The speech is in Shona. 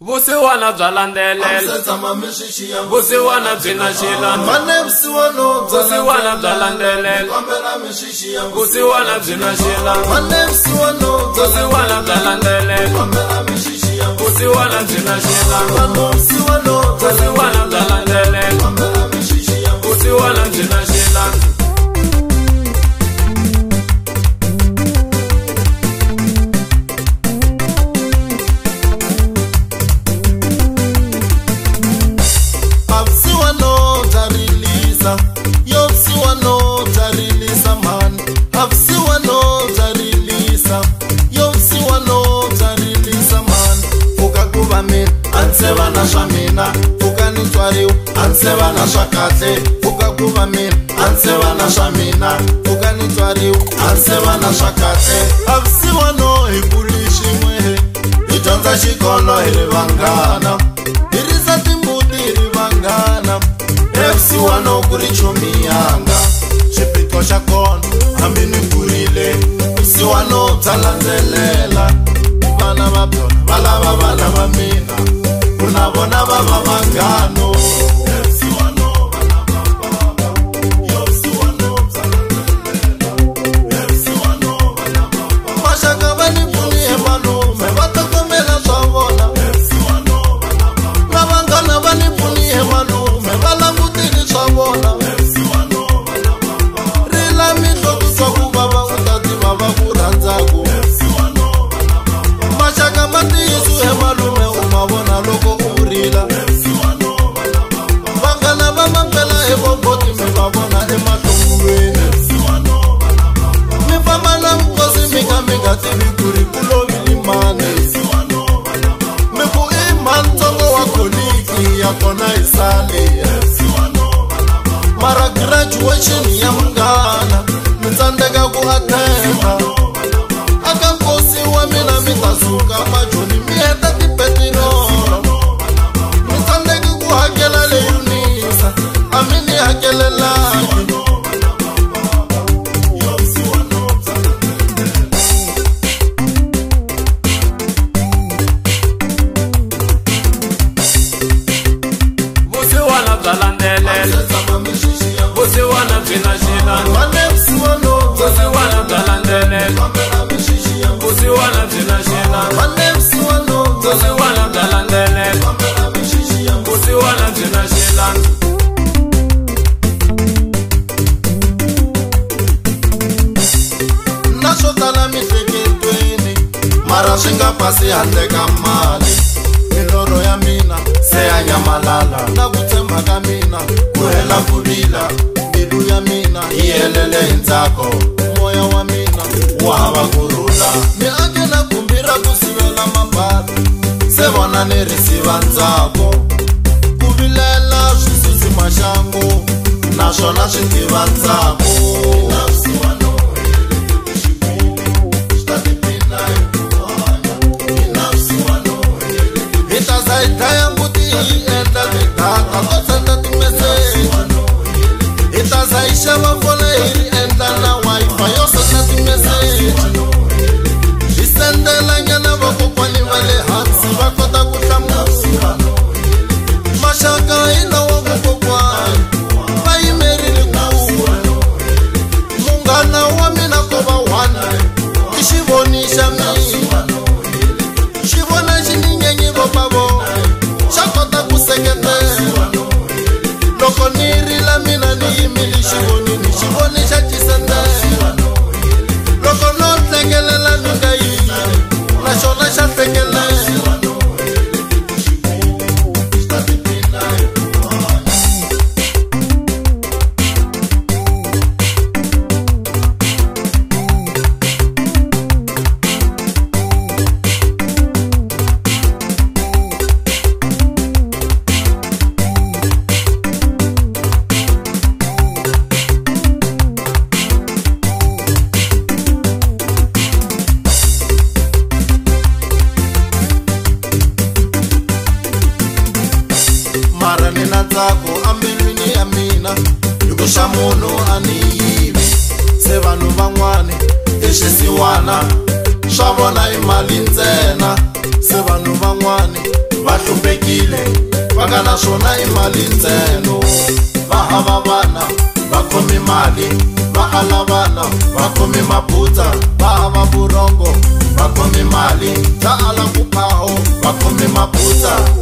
vusiwana bya landzelela vusiwana byi na xilanda vusiwana bya landzelela vusiwana byi na xilanda vusiwana bya landzelela vusiwana byi na xilanda vusiwana bya landzelela vusiwana byi na xilanda. Ansevana swa kahle fuka ku va mina ansevana swa mina fuka ni tswariwa ansevana swa kahle avisiwano hi kuli xin'we hi dyondza xikolo hi ri vanghana hi risa timbuti hi ri vanghana evisiwano ku ri chomi yanga xiphiqo xa kona hambi ni kurile vusiwano bya landzelela vana va byona va lava vana va mina ku na vona va va vanghano. Mara graduation ya mungana mitsandeka ku attenda aka nkosi wa mina mitasuka majoni mi heta tipetinolo mitsandeka ku hakela le unisa amini hakelelaki vusiwana bya landzelela vusiwana byi na xilanda vusiwana bya landzelela vusiwana byi na xilanda vusiwana bya landzelela vusiwana byi na xilanda. Na swo tala mihleketweni mara swi nga pasi handle ka mali milorho ya mina se ya nyamalala na ku tshemba ka mina ku hela ku vila mbilu ya mina yi helele hi ntsako moya wa mina wu hava kurhula mi ake na khumbi ra ku sivela mambalo se vona ni ri siva ntsako ku vilela swi susi maxangu naswona swi tiva ntsako. Daya mbuti hi endla tidata to senda timeseji hi ta za hi xava fole hi endla na Wi-Fi yo senda timeseji hi sendela nyana vakokwani va le hansi va kota ku hlamula maxaka hi na wa vakokwani va yimerile kule munghana wa mina ko va one i xivoni xa mina xi vona xi ni nyenyi vopavo xa kota ku seketela loko ni rila mina ni yimile xivonini xivoni xa cisendela loko no hlengelela ni nga yini na xona xa hlengelela. Mara nina ntsako ambilwini ya mina loko xa munhu a ni yivi se vanhu van'wani i swisiwana swa vona i mali ntsena se vanhu van'wani va hluphekile va nga na swona i mali ntseno. Va hava vana va khomi mali, va ala vana va khomi mabutsa, va hava vurhongo va khomi mali, ta ala vukhaho va khomi mabutsa.